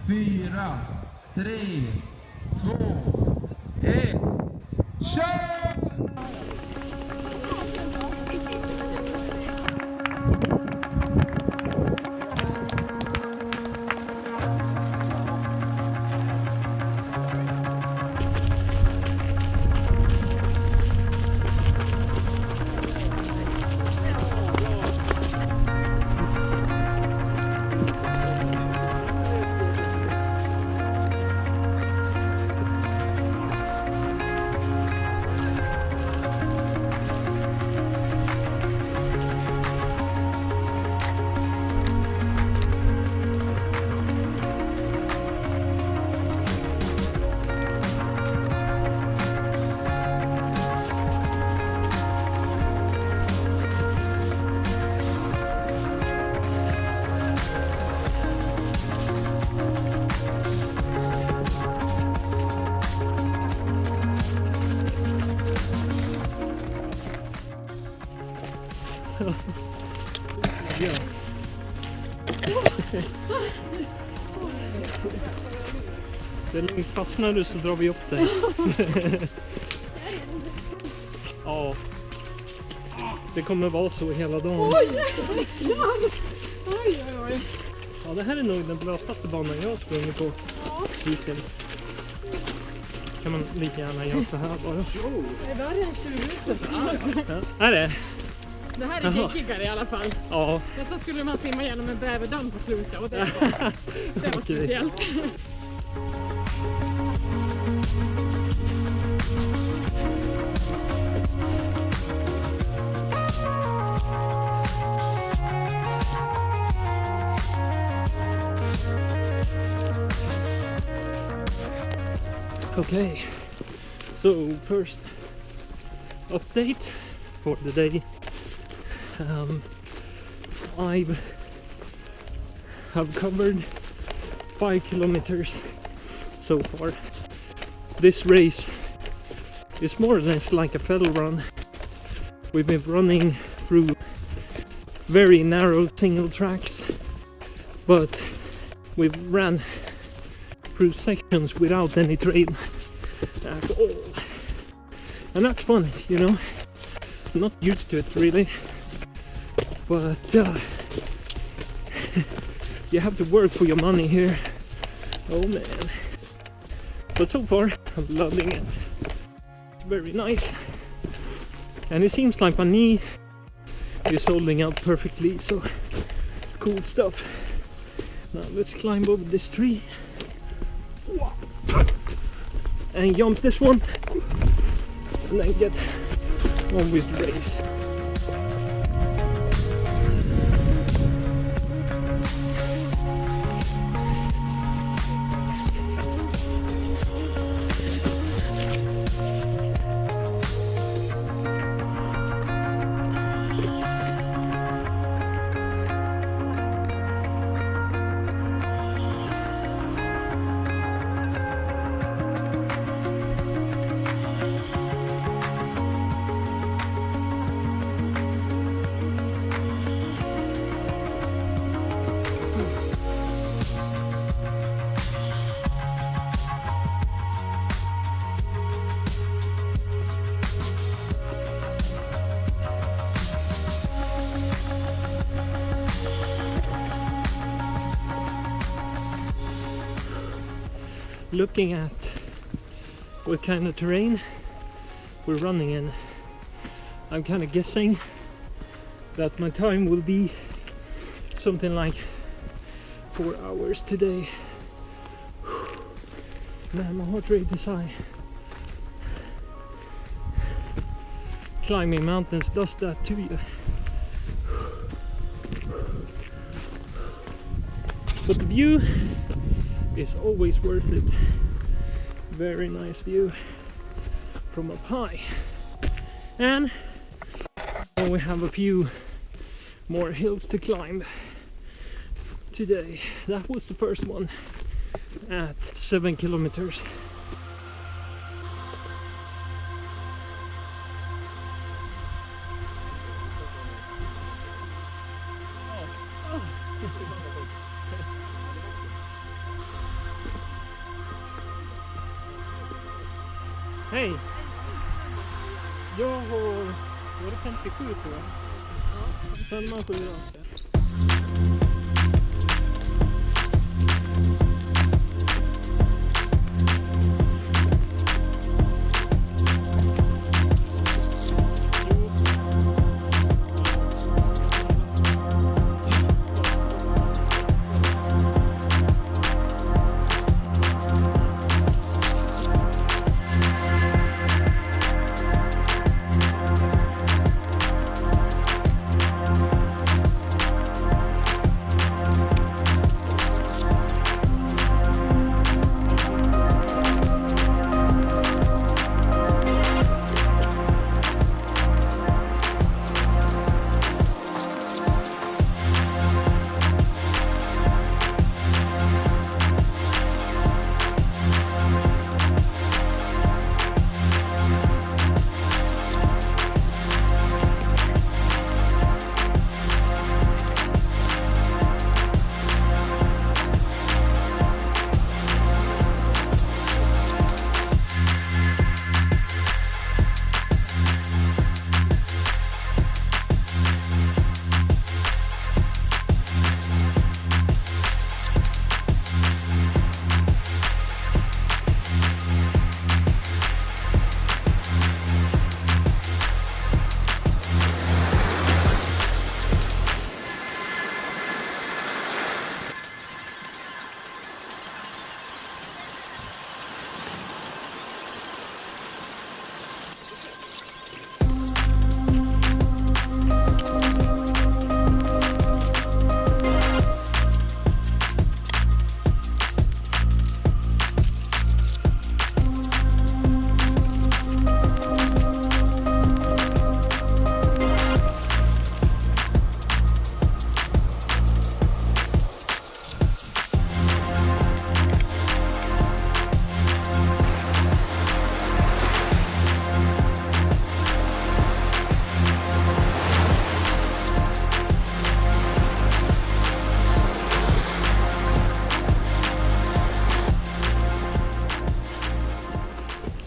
4, 3, 2, 1. Kör! Ja. Det är lugnt, fastnar du så drar vi upp dig. Ja. Det kommer vara så hela dagen. Oj. Ja, det här är nog den blötaste banan jag har sprungit på. Hittills. Kan man lika gärna göra så här bara. Det där är tjurhuset. Ja, är det? Det här är geggigare i alla fall. Ja. Nästan skulle man simma igenom en bäverdamm på slutet och det var speciellt. Okay, so first update for the day. I have covered 5 kilometers so far. This race is more or less like a fell run. We've been running through very narrow single tracks, but we've ran through sections without any trail at all, and that's fun, you know. I'm not used to it really, but you have to work for your money here. Oh man, but so far I'm loving it. It's very nice, and it seems like my knee is holding up perfectly, so cool stuff. Now let's climb over this tree and jump this one and then get on with the race. Looking at what kind of terrain we're running in, I'm kind of guessing that my time will be something like 4 hours today. Man, my heart rate is high. Climbing mountains does that to you. But the view is always worth it. Very nice view from up high. And now we have a few more hills to climb today. That was the first one at 7 kilometers. Hej! Jag har... Var det 57 tror jag? Ja. Sen man 7 då.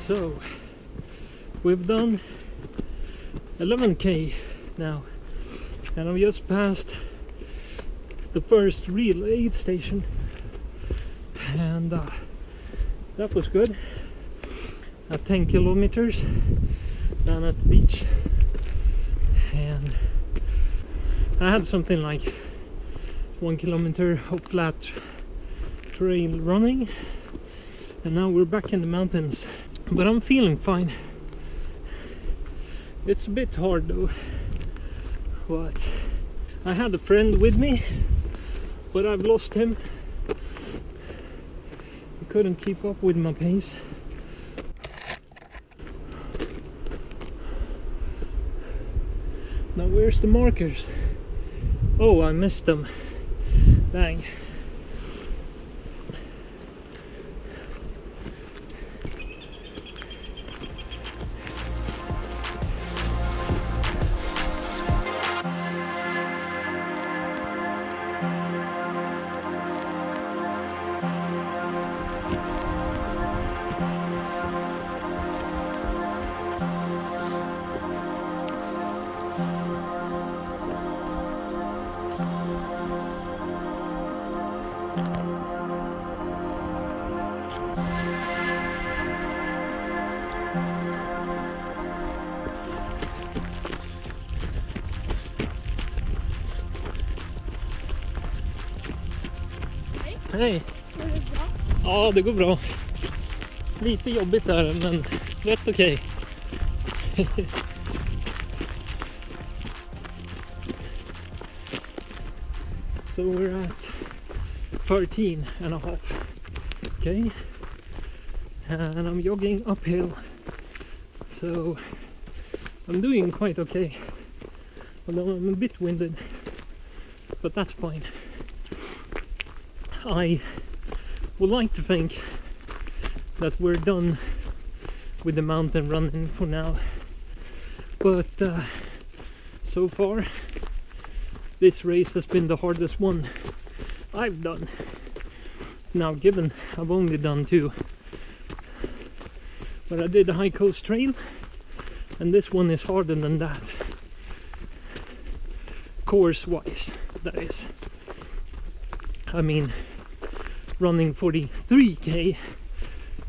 So, we've done 11k now, and I've just passed the first real aid station, and that was good. At 10 kilometers down at the beach, and I had something like 1 kilometer of flat trail running, and now we're back in the mountains. But I'm feeling fine. It's a bit hard though, but I had a friend with me, but I've lost him. I couldn't keep up with my pace. Now where's the markers? Oh, I missed them. Dang. Hej! Går det bra? Ja, det går bra. Lite jobbigt där, men rätt okej. So we're at 13 and a half. Okay. And I'm jogging uphill. So I'm doing quite okay. Although I'm a bit winded. But that's fine. I would like to think that we're done with the mountain running for now, but so far this race has been the hardest one I've done. Now, given I've only done 2, But I did the High Coast Trail, and this one is harder than that. Course wise, that is. I mean, running 43k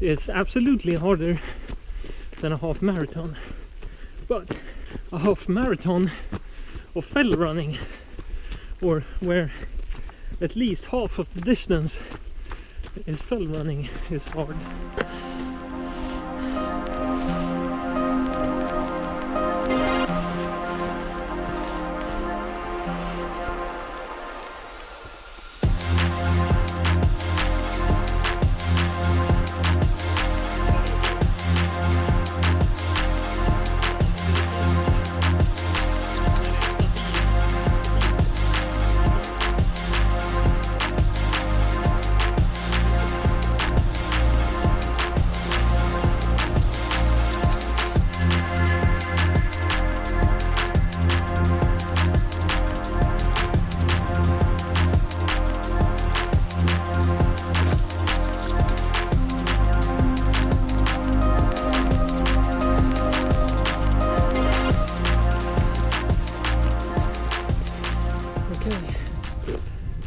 is absolutely harder than a half marathon, but a half marathon of fell running, or where at least half of the distance is fell running, is hard.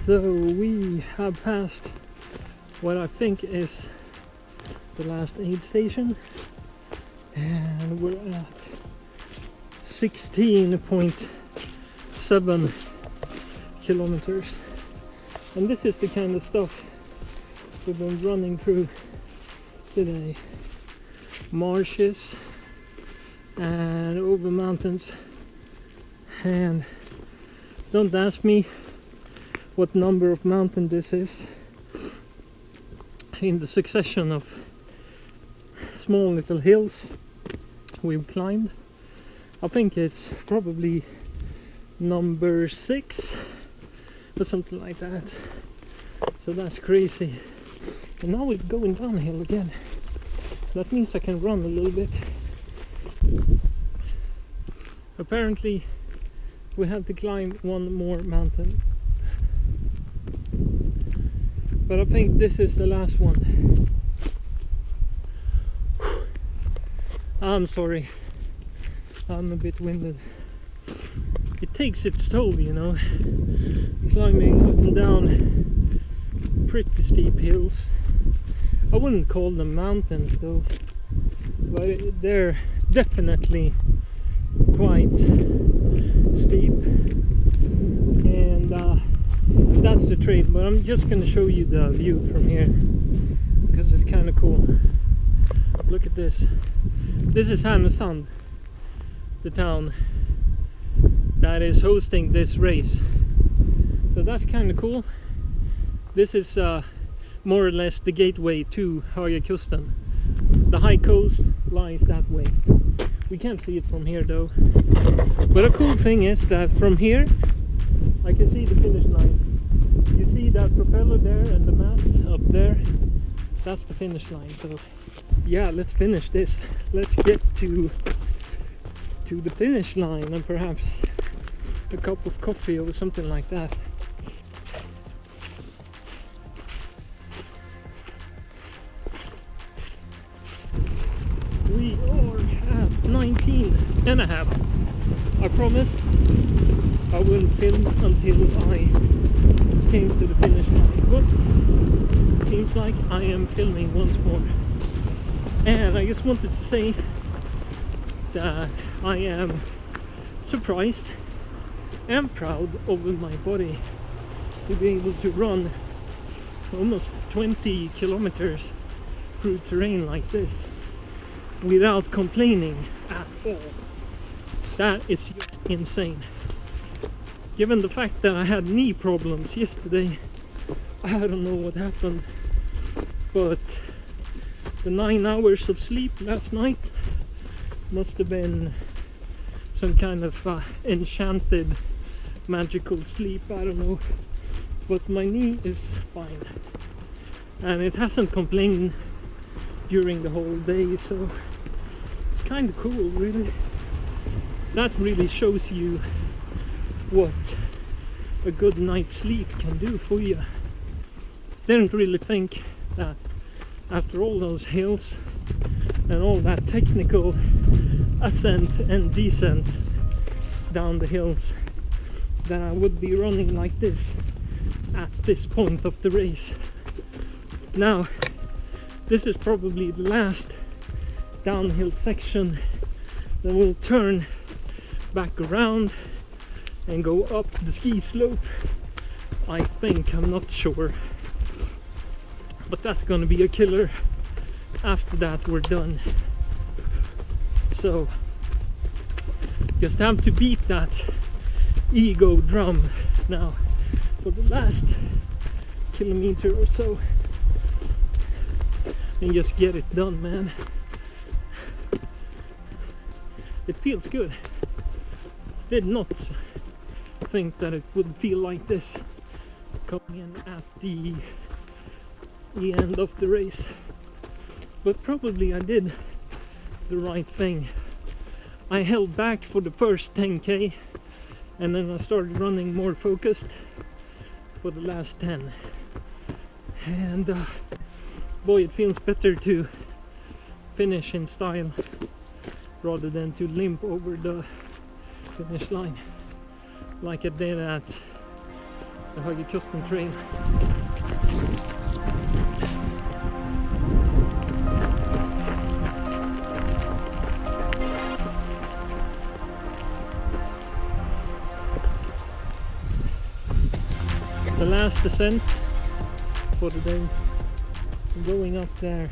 So we have passed what I think is the last aid station, and we're at 16.7 kilometers, and this is the kind of stuff we've been running through today. Marshes and over mountains, and don't ask me what number of mountain this is in the succession of small little hills we've climbed. I think it's probably number 6 or something like that, so that's crazy. And now we're going downhill again. That means I can run a little bit. Apparently we have to climb one more mountain, but I think this is the last one. I'm sorry, I'm a bit winded. It takes its toll, you know, climbing up and down pretty steep hills. I wouldn't call them mountains though, but they're definitely quite steep, and that's the trail. But I'm just going to show you the view from here because it's kind of cool. Look at this. This is Härnösand, the town that is hosting this race, so that's kind of cool. This is more or less the gateway to Höga Kusten. The high coast lies that way. We can't see it from here though, but a cool thing is that from here I can see the finish line. You see that propeller there and the mast up there? That's the finish line. So yeah, let's finish this. Let's get to the finish line, and perhaps a cup of coffee or something like that. We are at 19 and a half. I promised I wouldn't film until I came to the finish line, but it seems like I am filming once more. And I just wanted to say that I am surprised and proud of my body to be able to run almost 20 kilometers through terrain like this without complaining at all. That is just insane. Given the fact that I had knee problems yesterday, I don't know what happened, but the 9 hours of sleep last night must have been some kind of enchanted magical sleep, I don't know, but my knee is fine and it hasn't complained during the whole day, so it's kind of cool, really. That really shows you what a good night's sleep can do for you. Didn't really think that after all those hills and all that technical ascent and descent down the hills, that I would be running like this at this point of the race. Now, this is probably the last downhill section, then we'll turn back around and go up the ski slope. I think, I'm not sure, but that's gonna be a killer. After that we're done, so just have to beat that ego drum now for the last kilometer or so and just get it done, man. It feels good. Did not think that it would feel like this coming in at the end of the race, but probably I did the right thing. I held back for the first 10k and then I started running more focused for the last 10, and boy, it feels better to finish in style rather than to limp over the finish line like I did at the Härnö Trail. The last descent for the day, going up there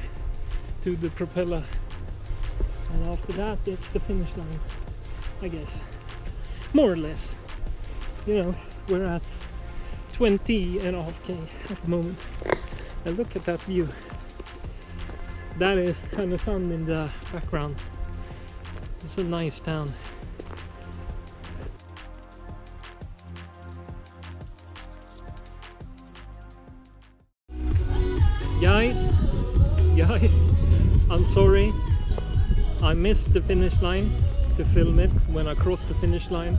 to the propeller, and after that it's the finish line, I guess, more or less. You know, we're at 20.5k at the moment, and look at that view. That is Härnösand in the background. It's a nice town. Guys, I'm sorry, I missed the finish line to film it when I crossed the finish line.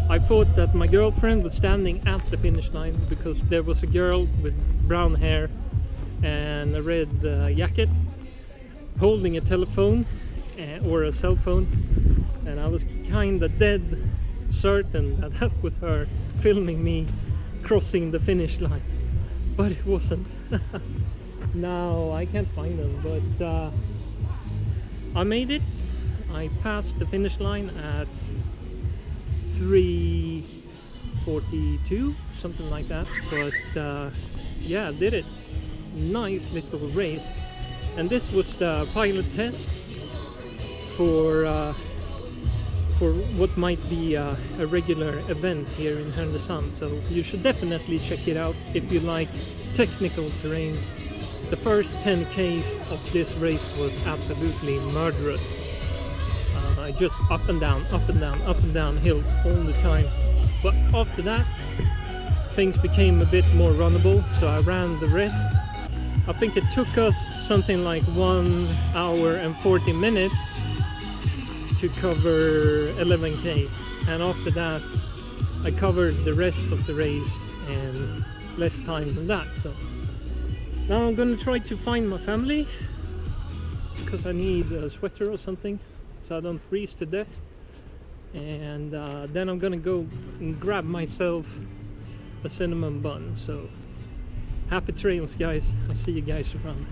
I thought that my girlfriend was standing at the finish line because there was a girl with brown hair and a red jacket holding a telephone or a cell phone, and I was kinda dead certain that that was her filming me crossing the finish line, but it wasn't. No, I can't find them, but I made it. I passed the finish line at 3:42, something like that, but yeah, did it. Nice little race, and this was the pilot test for what might be a regular event here in Härnösand, so you should definitely check it out if you like technical terrain. The first 10k's of this race was absolutely murderous. Just up and down, up and down, up and down hills all the time. But after that, things became a bit more runnable, so I ran the rest. I think it took us something like 1 hour and 40 minutes to cover 11k, and after that I covered the rest of the race in less time than that. So now I'm gonna try to find my family because I need a sweater or something so I don't freeze to death, and then I'm gonna go and grab myself a cinnamon bun. So happy trails, guys. I'll see you guys around.